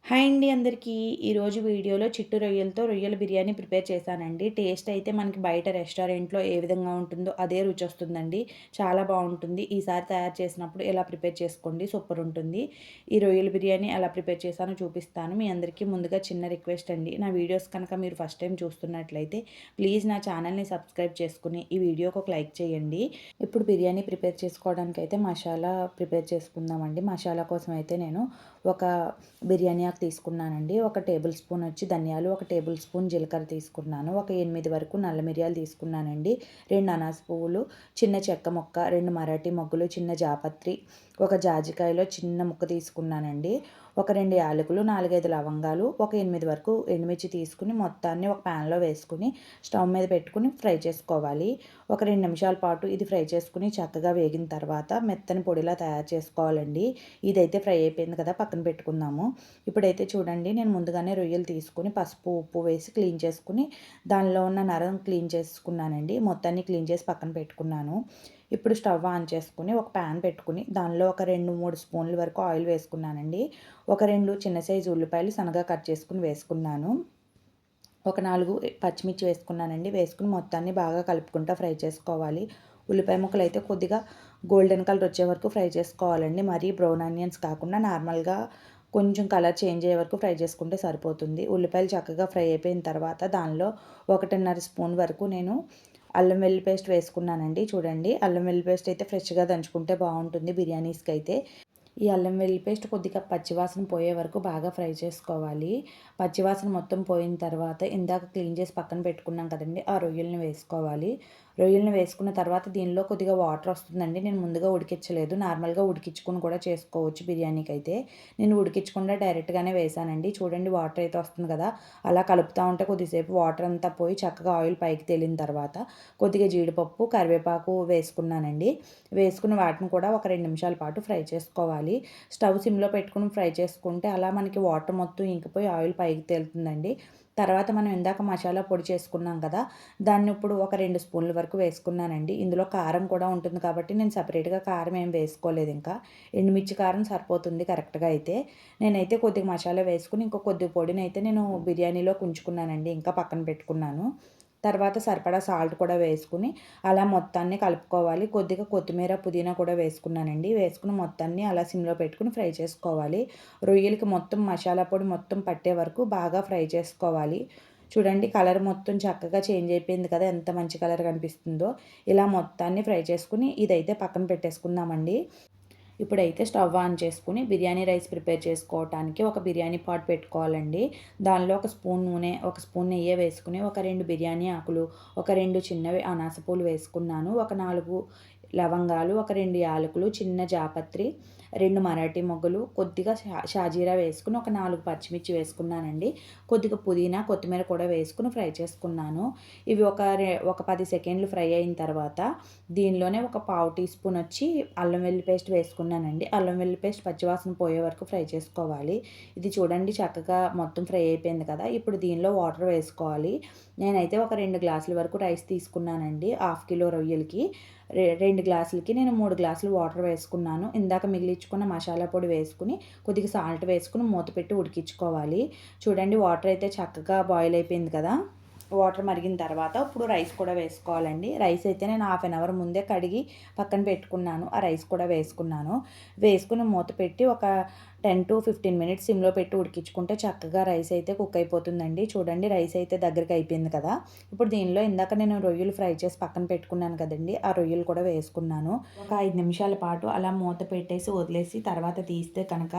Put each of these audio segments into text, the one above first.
Hi అండి అందరికీ. ఈరోజు వీడియోలో చిట్టు రొయ్యలతో రొయ్యల బిర్యానీ ప్రిపేర్ చేశానండి. టేస్ట్ అయితే మనకి బయట రెస్టారెంట్‌లో ఏ విధంగా ఉంటుందో అదే రుచొస్తుందండి. చాలా బావుంటుంది. ఈసారి తయారు చేసినప్పుడు ఇలా ప్రిపేర్ చేసుకోండి. సూపర్ ఉంటుంది. ఈ రొయ్యల బిర్యానీ ఎలా ప్రిపేర్ చేశానో చూపిస్తాను. మీ అందరికీ ముందుగా చిన్న రిక్వెస్ట్ అండి. నా వీడియోస్ కనుక మీరు ఫస్ట్ టైం చూస్తున్నట్లయితే ప్లీజ్ నా ఛానల్‌ని సబ్స్క్రైబ్ చేసుకొని ఈ వీడియోకి ఒక లైక్ చేయండి. ఇప్పుడు బిర్యానీ ప్రిపేర్ చేసుకోవడానికైతే మసాలా ప్రిపేర్ చేసుకుందామండి. మసాలా కోసం అయితే నేను ఒక బిర్యానీ ఆకు తీసుకున్నానండి. ఒక టేబుల్ స్పూన్ వచ్చి ధనియాలు, ఒక టేబుల్ స్పూన్ జీలకర్ర తీసుకున్నాను. ఒక 8 వరకు నల్ల మిరియాలు తీసుకున్నానండి. 2 అనాస పువ్వులు, చిన్న చెక్క ముక్క, 2 మరాఠీ మొగ్గలు, చిన్న జాపత్రి, ఒక జాజికాయలో చిన్న ముక్క తీసుకున్నానండి. ఒక 2 యాలకులు, 4, 5 లవంగాలు, ఒక 8 వరకు ఎండుమిర్చి తీసుకుని మొత్తాన్ని ఒక ప్యాన్‌లో వేసుకొని స్టవ్ మీద పెట్టుకొని ఫ్రై చేసుకోవాలి. ఒక 2 నిమిషాల పాటు ఇది ఫ్రై చేసుకుని చక్కగా వేగిన తర్వాత మెత్తని పొడిలా తయారు చేసుకోవాలండి. ఇదైతే ఫ్రై అయిపోయింది కదా! పక్కన పెట్టుకుందాము. ఇప్పుడైతే చూడండి, నేను ముందుగానే రొయ్యలు తీసుకొని పసుపు, ఉప్పు వేసి క్లీన్ చేసుకుని దానిలో ఉన్న నరం క్లీన్ చేసుకున్నానండి. మొత్తాన్ని క్లీన్ చేసి పక్కన పెట్టుకున్నాను. ఇప్పుడు స్టవ్ ఆన్ చేసుకొని ఒక ప్యాన్ పెట్టుకుని దానిలో ఒక 2, 3 స్పూన్ల వరకు ఆయిల్ వేసుకున్నానండి. ఒక 2 చిన్న సైజు ఉల్లిపాయలు సన్నగా కట్ చేసుకుని వేసుకున్నాను. ఒక 4 పచ్చిమిర్చి వేసుకున్నానండి. వేసుకుని మొత్తాన్ని బాగా కలుపుకుంటా ఫ్రై చేసుకోవాలి. ఉల్లిపాయ ముక్కలైతే కొద్దిగా గోల్డెన్ కలర్ వచ్చే వరకు ఫ్రై చేసుకోవాలండి. మరీ బ్రౌన్ ఆనియన్స్ కాకుండా నార్మల్‌గా కొంచెం కలర్ చేంజ్ అయ్యే వరకు ఫ్రై చేసుకుంటే సరిపోతుంది. ఉల్లిపాయలు చక్కగా ఫ్రై అయిపోయిన తర్వాత దానిలో 1.5 స్పూన్ వరకు నేను అల్లం వెల్లుల్లి పేస్ట్ వేసుకున్నానండి. చూడండి, అల్లం వెల్లుల్లి పేస్ట్ అయితే ఫ్రెష్‌గా దంచుకుంటే బావుంటుంది బిర్యానీస్‌కైతే. ఈ అల్లం వెల్లుల్లి పేస్ట్ కొద్దిగా పచ్చివాసన పోయే వరకు బాగా ఫ్రై చేసుకోవాలి. పచ్చివాసన మొత్తం పోయిన తర్వాత ఇందాక క్లీన్ చేసి పక్కన పెట్టుకున్నాం కదండీ! ఆ రొయ్యల్ని వేసుకోవాలి. రొయ్యల్ని వేసుకున్న తర్వాత దీనిలో కొద్దిగా వాటర్ వస్తుందండి. నేను ముందుగా ఉడికిచ్చలేదు. నార్మల్‌గా ఉడికించుకొని కూడా చేసుకోవచ్చు బిర్యానీకైతే. నేను ఉడికించకుండా డైరెక్ట్‌గానే వేశానండి. చూడండి, వాటర్ అయితే వస్తుంది కదా! అలా కలుపుతా ఉంటే కొద్దిసేపు వాటర్ అంతా పోయి చక్కగా ఆయిల్ పైకి తేలిన తర్వాత కొద్దిగా జీడిపప్పు, కరివేపాకు వేసుకున్నానండి. వేసుకుని వాటిని కూడా ఒక 2 నిమిషాల పాటు ఫ్రై చేసుకోవాలి. స్టవ్ సిమ్‌లో పెట్టుకొని ఫ్రై చేసుకుంటే అలా మనకి వాటర్ మొత్తం ఇంకిపోయి ఆయిల్ పైకి తేలుతుందండి. తర్వాత మనం ఇందాక మసాలా పొడి చేసుకున్నాం కదా! దాన్ని ఇప్పుడు ఒక 2 స్పూన్ల వరకు వేసుకున్నానండి. ఇందులో కారం కూడా ఉంటుంది కాబట్టి నేను సెపరేట్‌గా కారం ఏం వేసుకోలేదు ఇంకా. ఎండుమిర్చి కారం సరిపోతుంది కరెక్ట్‌గా అయితే. నేనైతే కొద్దిగా మసాలా వేసుకొని ఇంకో కొద్దిగా పొడినైతే నేను బిర్యానీలోకి ఉంచుకున్నానండి. ఇంకా పక్కన పెట్టుకున్నాను. తర్వాత సరిపడా సాల్ట్ కూడా వేసుకొని అలా మొత్తాన్ని కలుపుకోవాలి. కొద్దిగా కొత్తిమీర, పుదీనా కూడా వేసుకున్నానండి. వేసుకుని మొత్తాన్ని అలా సిమ్‌లో పెట్టుకొని ఫ్రై చేసుకోవాలి. రొయ్యలకి మొత్తం మసాలా పొడి మొత్తం పట్టే వరకు బాగా ఫ్రై చేసుకోవాలి. చూడండి, కలర్ మొత్తం చక్కగా చేంజ్ అయిపోయింది కదా! ఎంత మంచి కలర్ కనిపిస్తుందో. ఇలా మొత్తాన్ని ఫ్రై చేసుకొని ఇదైతే పక్కన పెట్టేసుకుందామండి. ఇప్పుడైతే స్టవ్ ఆన్ చేసుకొని బిర్యానీ రైస్ ప్రిపేర్ చేసుకోవటానికి ఒక బిర్యానీ పాట్ పెట్టుకోవాలండి. దానిలో ఒక స్పూన్ నూనె, ఒక స్పూన్ నెయ్యి వేసుకొని ఒక 2 బిర్యానీ ఆకులు, ఒక 2 చిన్నవి అనాస పూలు వేసుకున్నాను. ఒక 4 లవంగాలు, ఒక 2 యాలకులు, చిన్న జాపత్రి, 2 మరాఠీ మొగ్గలు, కొద్దిగా షాజీరా వేసుకొని ఒక 4 పచ్చిమిర్చి వేసుకున్నానండి. కొద్దిగా పుదీనా, కొత్తిమీర కూడా వేసుకొని ఫ్రై చేసుకున్నాను. ఇవి ఒక 10 సెకండ్లు ఫ్రై అయిన తర్వాత దీనిలోనే ఒక పావు టీ స్పూన్ వచ్చి అల్లం వెల్లుల్లి పేస్ట్ వేసుకున్నానండి. అల్లం వెల్లుల్లి పేస్ట్ పచ్చివాసన పోయే వరకు ఫ్రై చేసుకోవాలి. ఇది చూడండి, చక్కగా మొత్తం ఫ్రై అయిపోయింది కదా! ఇప్పుడు దీనిలో వాటర్ వేసుకోవాలి. నేనైతే ఒక 2 గ్లాసుల వరకు రైస్ తీసుకున్నానండి. హాఫ్ కిలో రొయ్యలకి. 2 గ్లాసులకి నేను 3 గ్లాసులు వాటర్ వేసుకున్నాను. ఇందాక మిగిలించుకున్న మసాలా పొడి వేసుకొని కొద్దిగా సాల్ట్ వేసుకొని మూత పెట్టి ఉడికించుకోవాలి. చూడండి, వాటర్ అయితే చక్కగా బాయిల్ అయిపోయింది కదా! వాటర్ మరిగిన తర్వాత ఇప్పుడు రైస్ కూడా వేసుకోవాలండి. రైస్ అయితే నేను హాఫ్ అన్ అవర్ ముందే కడిగి పక్కన పెట్టుకున్నాను. ఆ రైస్ కూడా వేసుకున్నాను. వేసుకుని మూత పెట్టి ఒక 10-15 మినిట్స్ సిమ్‌లో పెట్టి ఉడికించుకుంటే చక్కగా రైస్ అయితే కుక్ అయిపోతుందండి. చూడండి, రైస్ అయితే దగ్గరికి అయిపోయింది కదా! ఇప్పుడు దీనిలో ఇందాక నేను రొయ్యలు ఫ్రై చేసి పక్కన పెట్టుకున్నాను కదండీ! ఆ రొయ్యలు కూడా వేసుకున్నాను. ఒక 5 నిమిషాల పాటు అలా మూత పెట్టేసి వదిలేసి తర్వాత తీస్తే కనుక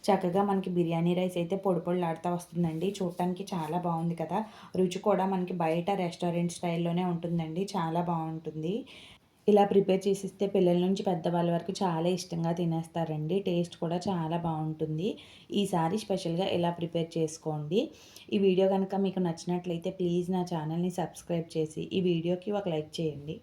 చక్కగా మనకి బిర్యానీ రైస్ అయితే పొడి పొడిలాడుతా వస్తుందండి. చూడటానికి చాలా బాగుంది కదా! రుచి కూడా మనకి బయట రెస్టారెంట్ స్టైల్‌లోనే ఉంటుందండి. చాలా బావుంటుంది. ఇలా ప్రిపేర్ చేసిస్తే పిల్లల నుంచి పెద్దవాళ్ళ వరకు చాలా ఇష్టంగా తినేస్తారండి. టేస్ట్ కూడా చాలా బావుంటుంది. ఈసారి స్పెషల్‌గా ఇలా ప్రిపేర్ చేసుకోండి. ఈ వీడియో గనక మీకు నచ్చినట్లయితే ప్లీజ్ నా ఛానల్‌ని సబ్స్క్రైబ్ చేసి ఈ వీడియోకి ఒక లైక్ చేయండి.